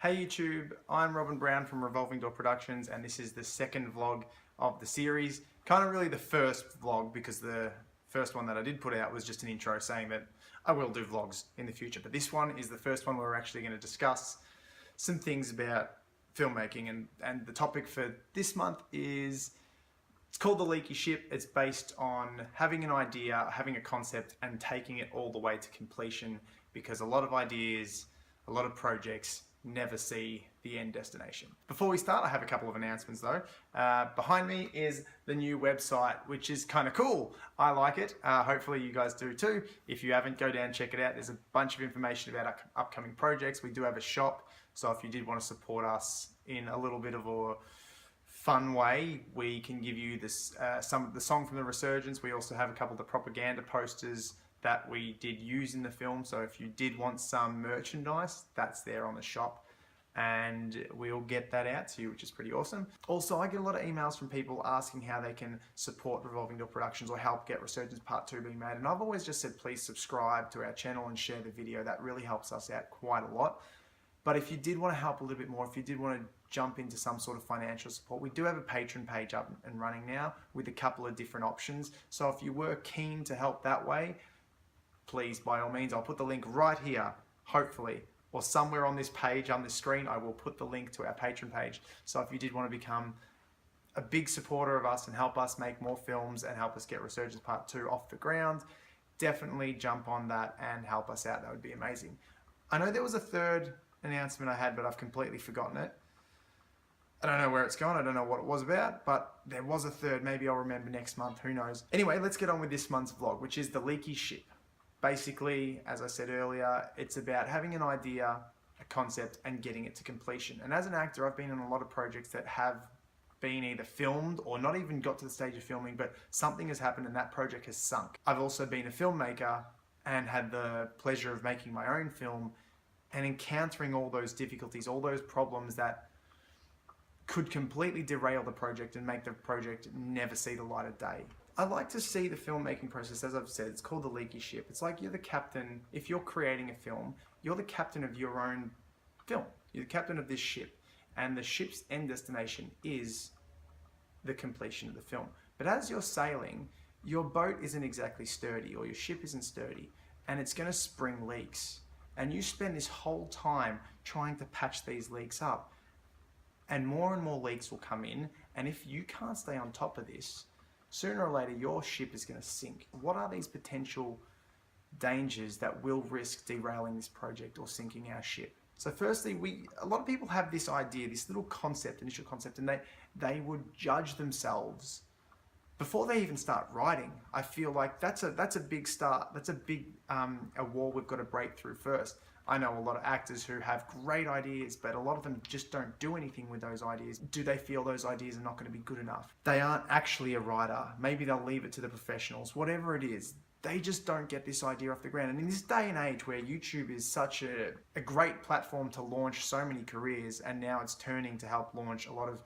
Hey YouTube, I'm Robin Brown from Revolving Door Productions, and this is the second vlog of the series. Kind of really the first vlog, because the first one that I did put out was just an intro saying that I will do vlogs in the future. But this one is the first one where we're actually going to discuss some things about filmmaking, and the topic for this month is, it's called The Leaky Ship. It's based on having an idea, having a concept, and taking it all the way to completion, because a lot of ideas, a lot of projects never see the end destination. Before we start, I have a couple of announcements though. Behind me is the new website, which is kind of cool. I like it. Hopefully you guys do too. If you haven't, go down and check it out. There's a bunch of information about our upcoming projects. We do have a shop, so if you did want to support us in a little bit of a fun way, we can give you this some of the song from The Resurgence. We also have a couple of the propaganda posters that we did use in the film, so if you did want some merchandise, that's there on the shop, and we'll get that out to you, which is pretty awesome. Also, I get a lot of emails from people asking how they can support Revolving Door Productions or help get Resurgence Part 2 being made, and I've always just said please subscribe to our channel and share the video. That really helps us out quite a lot. But if you did want to help a little bit more, if you did want to jump into some sort of financial support, we do have a Patreon page up and running now with a couple of different options. So if you were keen to help that way, please, by all means, I'll put the link right here, hopefully, or somewhere on this page, on this screen, I will put the link to our Patreon page. So if you did want to become a big supporter of us and help us make more films and help us get Resurgence Part 2 off the ground, definitely jump on that and help us out. That would be amazing. I know there was a third announcement I had, but I've completely forgotten it. I don't know where it's gone, I don't know what it was about, but there was a third. Maybe I'll remember next month, who knows. Anyway, let's get on with this month's vlog, which is The Leaky Ship. Basically, as I said earlier, it's about having an idea, a concept, and getting it to completion. And as an actor, I've been in a lot of projects that have been either filmed or not even got to the stage of filming, but something has happened and that project has sunk. I've also been a filmmaker and had the pleasure of making my own film and encountering all those difficulties, all those problems that could completely derail the project and make the project never see the light of day. I like to see the filmmaking process, as I've said, it's called The Leaky Ship. It's like you're the captain. If you're creating a film, you're the captain of your own film. You're the captain of this ship, and the ship's end destination is the completion of the film. But as you're sailing, your boat isn't exactly sturdy, or your ship isn't sturdy, and it's going to spring leaks. And you spend this whole time trying to patch these leaks up, and more leaks will come in, and if you can't stay on top of this, sooner or later your ship is going to sink. What are these potential dangers that will risk derailing this project or sinking our ship? So firstly, a lot of people have this idea, this little concept, initial concept, and they would judge themselves before they even start writing. I feel like that's a big start. That's a big a wall we've got to break through first. I know a lot of actors who have great ideas, but a lot of them just don't do anything with those ideas. Do they feel those ideas are not going to be good enough? They aren't actually a writer. Maybe they'll leave it to the professionals. Whatever it is, they just don't get this idea off the ground. And in this day and age where YouTube is such a great platform to launch so many careers, and now it's turning to help launch a lot of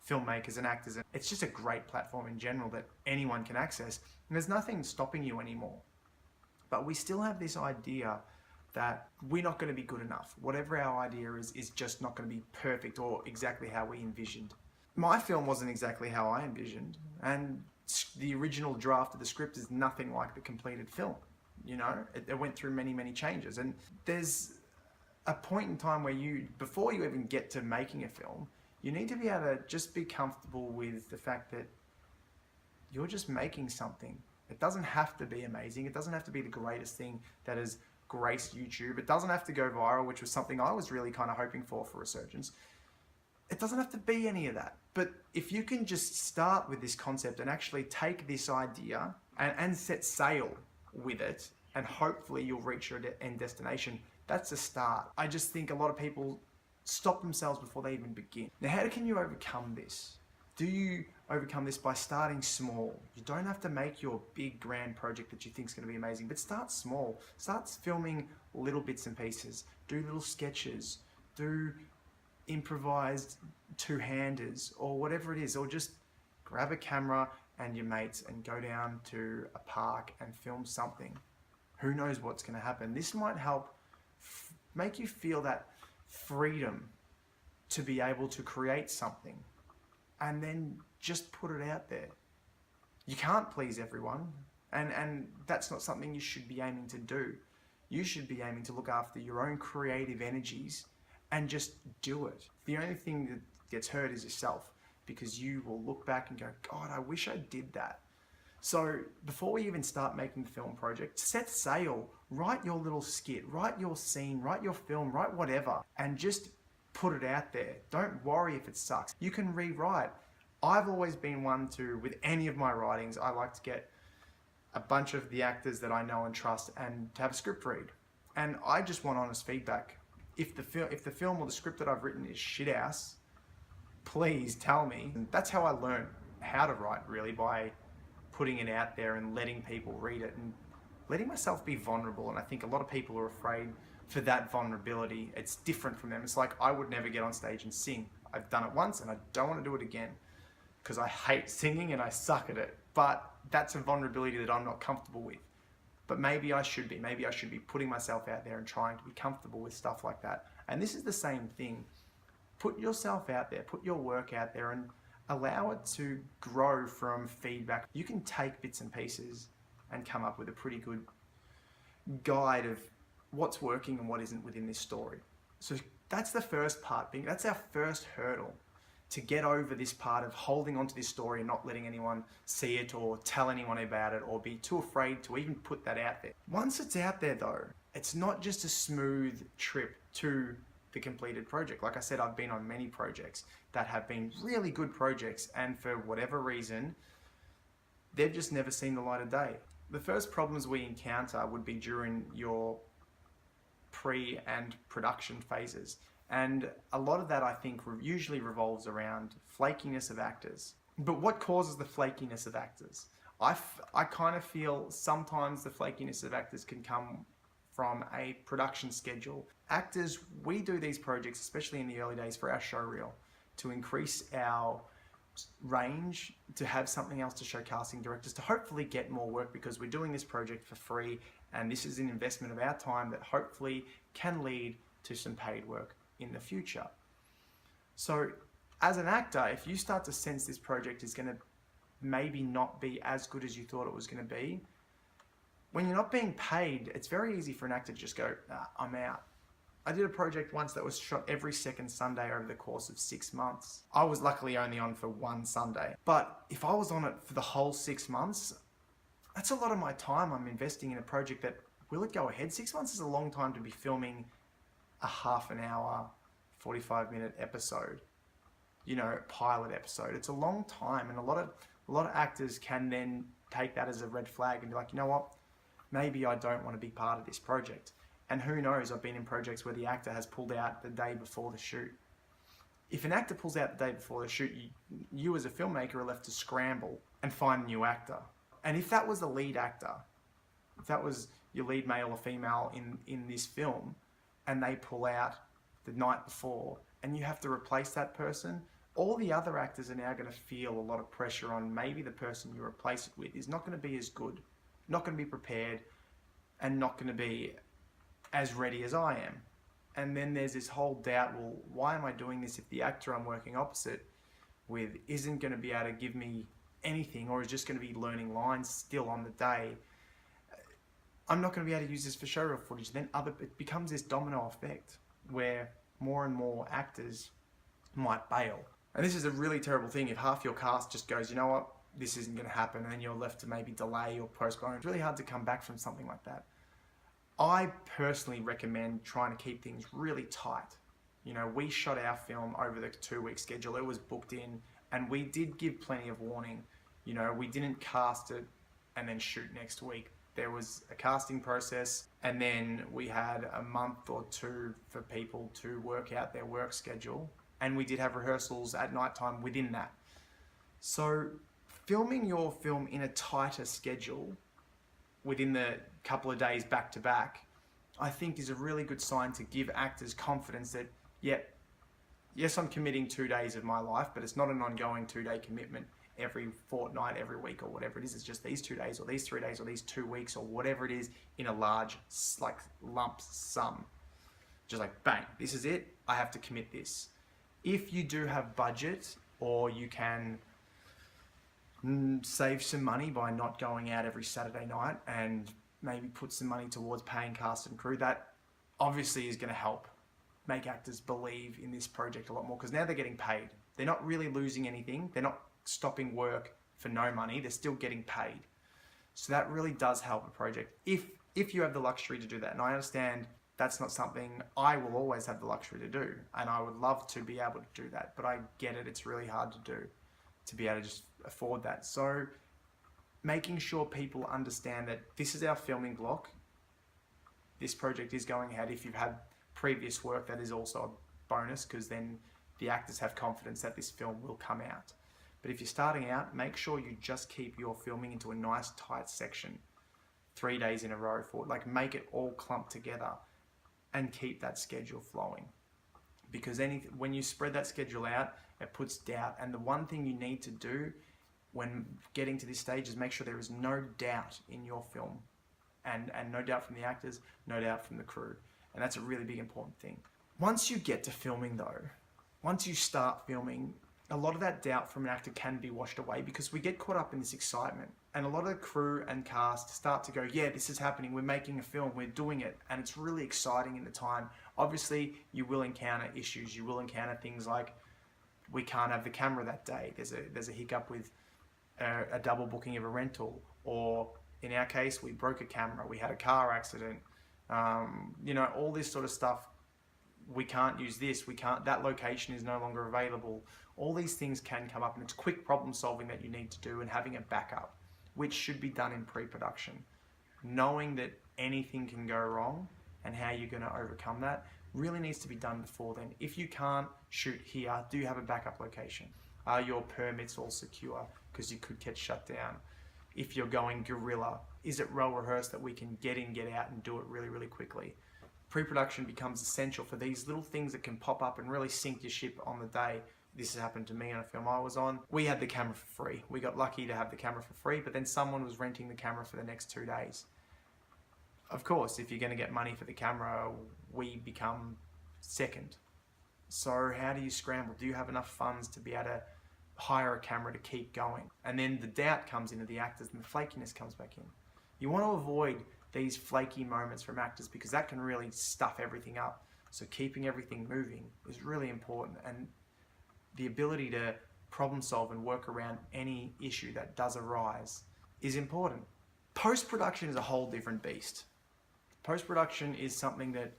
filmmakers and actors, it's just a great platform in general that anyone can access. And there's nothing stopping you anymore. But we still have this idea that we're not going to be good enough. Whatever our idea is just not going to be perfect or exactly how we envisioned. My film wasn't exactly how I envisioned, and the original draft of the script is nothing like the completed film. You know, it went through many changes, and there's a point in time where before you even get to making a film, you need to be able to just be comfortable with the fact that you're just making something. It doesn't have to be amazing. It doesn't have to be the greatest thing that has graced YouTube. It doesn't have to go viral, which was something I was really kind of hoping for Resurgence. It doesn't have to be any of that. But if you can just start with this concept and actually take this idea and set sail with it, and hopefully you'll reach your end destination, that's a start. I just think a lot of people stop themselves before they even begin. Now, how can you overcome this? Do you overcome this by starting small? You don't have to make your big grand project that you think is going to be amazing, but start small. Start filming little bits and pieces. Do little sketches. Do improvised two-handers or whatever it is, or just grab a camera and your mates and go down to a park and film something. Who knows what's going to happen? This might help make you feel that freedom to be able to create something and then just put it out there. You can't please everyone, and that's not something you should be aiming to do. You should be aiming to look after your own creative energies and just do it. The only thing that gets hurt is yourself, because you will look back and go, God, I wish I did that. So before we even start making the film project, set sail, write your little skit, write your scene, write your film, write whatever, and just put it out there. Don't worry if it sucks. You can rewrite. I've always been one to, with any of my writings, I like to get a bunch of the actors that I know and trust and to have a script read. And I just want honest feedback. If the film or the script that I've written is shit ass, please tell me. And that's how I learned how to write, really, by putting it out there and letting people read it and letting myself be vulnerable. And I think a lot of people are afraid for that vulnerability. It's different from them. It's like, I would never get on stage and sing. I've done it once and I don't want to do it again because I hate singing and I suck at it. But that's a vulnerability that I'm not comfortable with. But maybe I should be. Maybe I should be putting myself out there and trying to be comfortable with stuff like that. And this is the same thing. Put yourself out there, put your work out there, and allow it to grow from feedback. You can take bits and pieces and come up with a pretty good guide of what's working and what isn't within this story. So that's the first part, that's our first hurdle, to get over this part of holding onto this story and not letting anyone see it or tell anyone about it or be too afraid to even put that out there. Once it's out there though, it's not just a smooth trip to the completed project. Like I said, I've been on many projects that have been really good projects, and for whatever reason, they've just never seen the light of day. The first problems we encounter would be during your pre and production phases. And a lot of that, I think, usually revolves around flakiness of actors. But what causes the flakiness of actors? I kind of feel sometimes the flakiness of actors can come from a production schedule. Actors, we do these projects, especially in the early days, for our show reel, to increase our range, to have something else to show casting directors, to hopefully get more work, because we're doing this project for free, and this is an investment of our time that hopefully can lead to some paid work in the future. So as an actor, if you start to sense this project is going to maybe not be as good as you thought it was going to be, when you're not being paid, it's very easy for an actor to just go, I'm out. I did a project once that was shot every second Sunday over the course of 6 months. I was luckily only on for one Sunday. But if I was on it for the whole 6 months, that's a lot of my time I'm investing in a project that, will it go ahead? 6 months is a long time to be filming a half an hour, 45-minute episode, pilot episode. It's a long time, and a lot of actors can then take that as a red flag and be like, you know what? Maybe I don't want to be part of this project. And who knows, I've been in projects where the actor has pulled out the day before the shoot. If an actor pulls out the day before the shoot, you as a filmmaker are left to scramble and find a new actor. And if that was the lead actor, if that was your lead male or female in this film, and they pull out the night before, and you have to replace that person, all the other actors are now going to feel a lot of pressure on maybe the person you replace it with is not going to be as good, not going to be prepared, and not going to be as ready as I am. And then there's this whole doubt, well, why am I doing this if the actor I'm working opposite with isn't going to be able to give me anything, or is just going to be learning lines still on the day? I'm not going to be able to use this for showreel footage. Then it becomes this domino effect where more and more actors might bail. And this is a really terrible thing if half your cast just goes, you know what, this isn't going to happen, and then you're left to maybe delay or postpone. It's really hard to come back from something like that. I personally recommend trying to keep things really tight. We shot our film over the 2-week schedule. It was booked in, and we did give plenty of warning. We didn't cast it and then shoot next week. There was a casting process, and then we had a month or two for people to work out their work schedule, and we did have rehearsals at nighttime within that. So filming your film in a tighter schedule within the couple of days back to back, I think is a really good sign to give actors confidence that, yes, I'm committing 2 days of my life, but it's not an ongoing 2-day commitment every fortnight, every week, or whatever it is. It's just these 2 days or these 3 days or these 2 weeks or whatever it is in a large lump sum. Just like, bang, this is it. I have to commit this. If you do have budget, or you can save some money by not going out every Saturday night and maybe put some money towards paying cast and crew, that obviously is going to help make actors believe in this project a lot more, because now they're getting paid. They're not really losing anything. They're not stopping work for no money. They're still getting paid. So that really does help a project if you have the luxury to do that. And I understand that's not something I will always have the luxury to do, and I would love to be able to do that, but I get it, it's really hard to do, to be able to just afford that. So making sure people understand that this is our filming block, this project is going ahead. If you've had previous work, that is also a bonus, because then the actors have confidence that this film will come out. But if you're starting out, make sure you just keep your filming into a nice tight section, 3 days in a row, make it all clumped together and keep that schedule flowing. Because when you spread that schedule out, it puts doubt. And the one thing you need to do when getting to this stage is make sure there is no doubt in your film, and no doubt from the actors, no doubt from the crew. And that's a really big important thing. Once you get to filming though, once you start filming, a lot of that doubt from an actor can be washed away, because we get caught up in this excitement. And a lot of the crew and cast start to go, yeah, this is happening, we're making a film, we're doing it. And it's really exciting in the time. Obviously, you will encounter issues. You will encounter things like, we can't have the camera that day. There's a hiccup with a double booking of a rental. Or in our case, we broke a camera, we had a car accident. All this sort of stuff. We can't use this, that location is no longer available. All these things can come up, and it's quick problem solving that you need to do, and having a backup, which should be done in pre-production. Knowing that anything can go wrong and how you're going to overcome that really needs to be done before then. If you can't shoot here, do you have a backup location? Are your permits all secure? Because you could get shut down. If you're going guerrilla, is it well rehearsed that we can get in, get out, and do it really, really quickly? Pre-production becomes essential for these little things that can pop up and really sink your ship on the day. This has happened to me on a film I was on. We had the camera for free. We got lucky to have the camera for free, but then someone was renting the camera for the next 2 days. Of course, if you're going to get money for the camera, we become second. So how do you scramble? Do you have enough funds to be able to hire a camera to keep going? And then the doubt comes into the actors and the flakiness comes back in. You want to avoid these flaky moments from actors, because that can really stuff everything up. So keeping everything moving is really important, and the ability to problem solve and work around any issue that does arise is important. Post-production is a whole different beast. Post-production is something that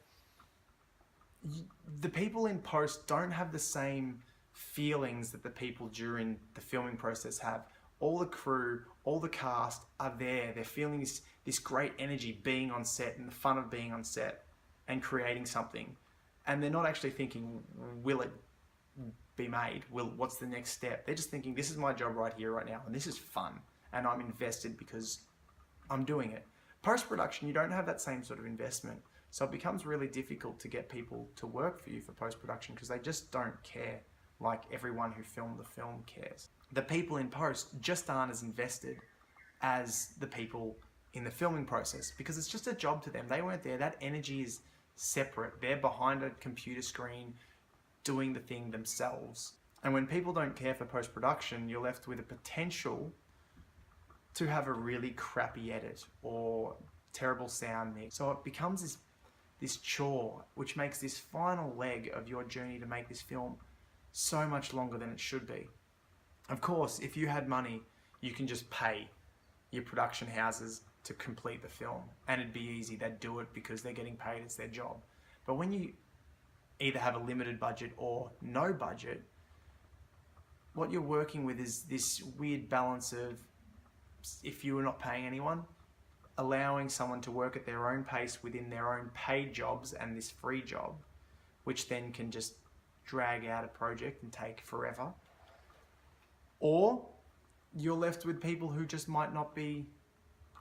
the people in post don't have the same feelings that the people during the filming process have. All the crew, all the cast are there. They're feeling this great energy being on set and the fun of being on set and creating something. And they're not actually thinking, will it be made? What's the next step? They're just thinking, this is my job right here, right now, and this is fun, and I'm invested because I'm doing it. Post-production, you don't have that same sort of investment. So it becomes really difficult to get people to work for you for post-production, because they just don't care like everyone who filmed the film cares. The people in post just aren't as invested as the people in the filming process, because it's just a job to them. They weren't there. That energy is separate. They're behind a computer screen doing the thing themselves. And when people don't care for post-production, you're left with a potential to have a really crappy edit or terrible sound mix. So it becomes this chore, which makes this final leg of your journey to make this film so much longer than it should be. Of course, if you had money, you can just pay your production houses to complete the film, and it'd be easy. They'd do it because they're getting paid, it's their job. But when you either have a limited budget or no budget, what you're working with is this weird balance of, if you were not paying anyone, allowing someone to work at their own pace within their own paid jobs and this free job, which then can just drag out a project and take forever. Or you're left with people who just might not be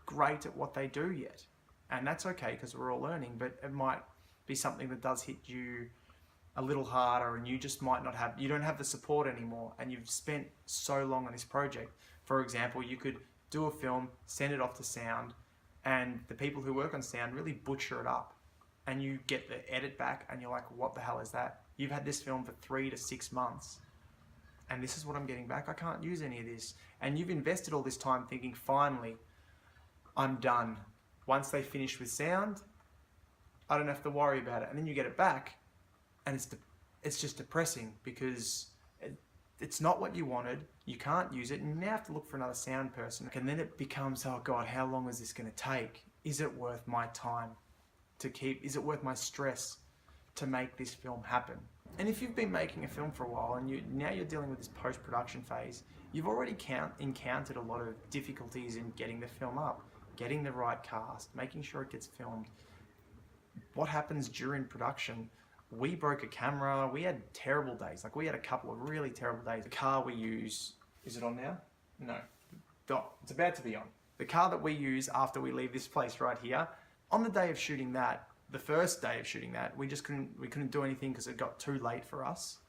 great at what they do yet. And that's okay, because we're all learning, but it might be something that does hit you a little harder, and you just might not have, you don't have the support anymore, and you've spent so long on this project. For example, you could do a film, send it off to sound, and the people who work on sound really butcher it up, and you get the edit back and you're like, what the hell is that? You've had this film for 3 to 6 months, and this is what I'm getting back. I can't use any of this. And you've invested all this time thinking, finally, I'm done. Once they finish with sound, I don't have to worry about it. And then you get it back, and it's just depressing because it's not what you wanted. You can't use it, and you now have to look for another sound person. And then it becomes, oh God, how long is this going to take? Is it worth my time to keep? Is it worth my stress to make this film happen? And if you've been making a film for a while and now you're dealing with this post-production phase, you've already encountered a lot of difficulties in getting the film up, getting the right cast, making sure it gets filmed. What happens during production? We broke a camera. We had terrible days. Like, we had a couple of really terrible days. The car we use, is it on now? No. It's about to be on. The car that we use after we leave this place right here, on the day of shooting that, the first day of shooting that, we couldn't do anything because it got too late for us,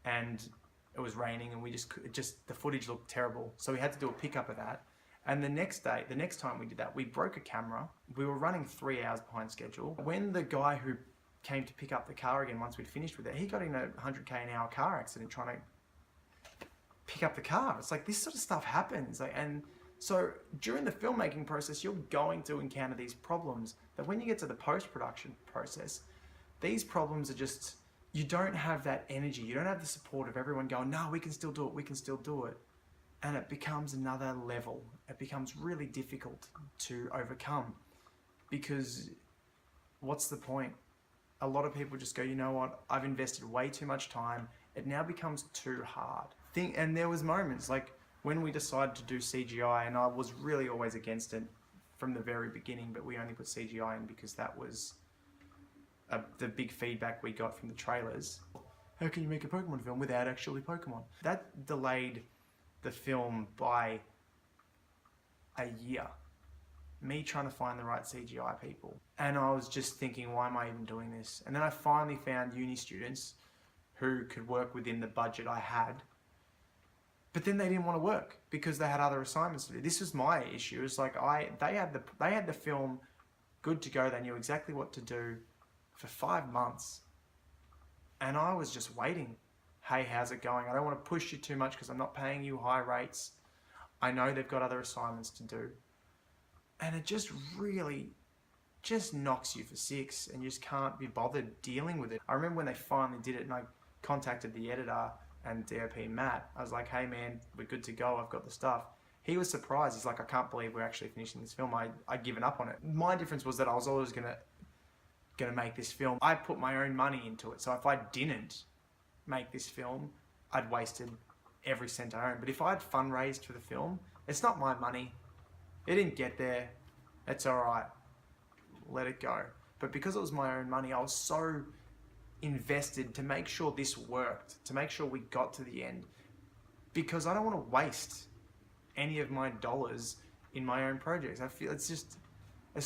and it was raining, and the footage looked terrible. So we had to do a pickup of that. And the next time we did that, we broke a camera. We were running 3 hours behind schedule. When the guy who came to pick up the car again, once we'd finished with it, he got in a 100k an hour car accident trying to pick up the car. It's like, this sort of stuff happens. And so during the filmmaking process, you're going to encounter these problems that when you get to the post-production process, these problems are just, you don't have that energy. You don't have the support of everyone going, no, we can still do it. We can still do it. And it becomes another level. It becomes really difficult to overcome, because what's the point? A lot of people just go, you know what? I've invested way too much time. It now becomes too hard. And there was moments like when we decided to do CGI, and I was really always against it from the very beginning, but we only put CGI in because that was the big feedback we got from the trailers. How can you make a Pokemon film without actually Pokemon? That delayed the film by a year. Me trying to find the right CGI people. And I was just thinking, why am I even doing this? And then I finally found uni students who could work within the budget I had. But then they didn't want to work because they had other assignments to do. This was my issue. It's like they had the film good to go. They knew exactly what to do for 5 months. And I was just waiting. Hey, how's it going? I don't want to push you too much because I'm not paying you high rates. I know they've got other assignments to do. And it just really just knocks you for six, and you just can't be bothered dealing with it. I remember when they finally did it, and I contacted the editor and DOP Matt. I was like, hey man, we're good to go. I've got the stuff. He was surprised. He's like, I can't believe we're actually finishing this film. I'd given up on it. My difference was that I was always gonna make this film. I put my own money into it. So if I didn't make this film, I'd wasted every cent I own. But if I'd fundraised for the film, it's not my money. It didn't get there. It's all right. Let it go. But because it was my own money, I was so invested to make sure this worked, to make sure we got to the end, because I don't want to waste any of my dollars in my own projects. I feel it's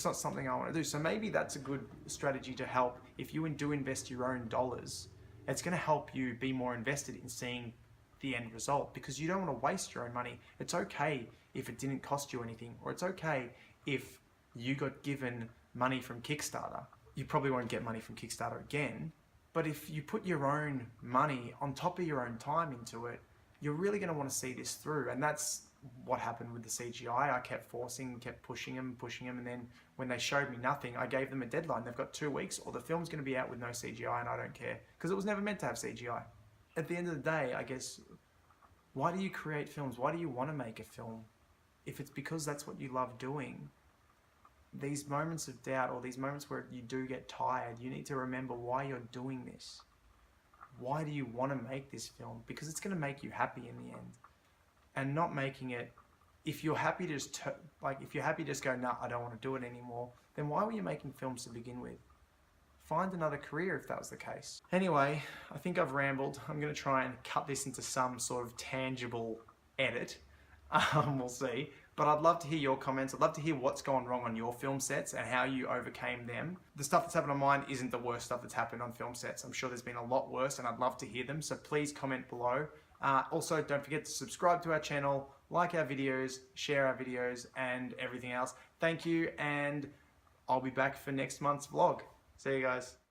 not something I want to do. So maybe that's a good strategy to help. If you do invest your own dollars, it's going to help you be more invested in seeing the end result, because you don't want to waste your own money. It's okay if it didn't cost you anything, or it's okay if you got given money from Kickstarter. You probably won't get money from Kickstarter again, but if you put your own money on top of your own time into it, you're really going to want to see this through. And that's what happened with the CGI. I kept forcing, kept pushing them, and then when they showed me nothing, I gave them a deadline. They've got 2 weeks, or the film's going to be out with no CGI, and I don't care, because it was never meant to have CGI. At the end of the day, I guess, why do you create films? Why do you want to make a film? If it's because that's what you love doing, these moments of doubt, or these moments where you do get tired, you need to remember why you're doing this. Why do you want to make this film? Because it's going to make you happy in the end. And not making it, if you're happy to just go, nah, I don't want to do it anymore, then why were you making films to begin with? Find another career if that was the case. Anyway, I think I've rambled. I'm going to try and cut this into some sort of tangible edit. We'll see. But I'd love to hear your comments. I'd love to hear what's gone wrong on your film sets and how you overcame them. The stuff that's happened on mine isn't the worst stuff that's happened on film sets. I'm sure there's been a lot worse, and I'd love to hear them. So please comment below. Also, don't forget to subscribe to our channel, like our videos, share our videos, and everything else. Thank you, and I'll be back for next month's vlog. See you guys.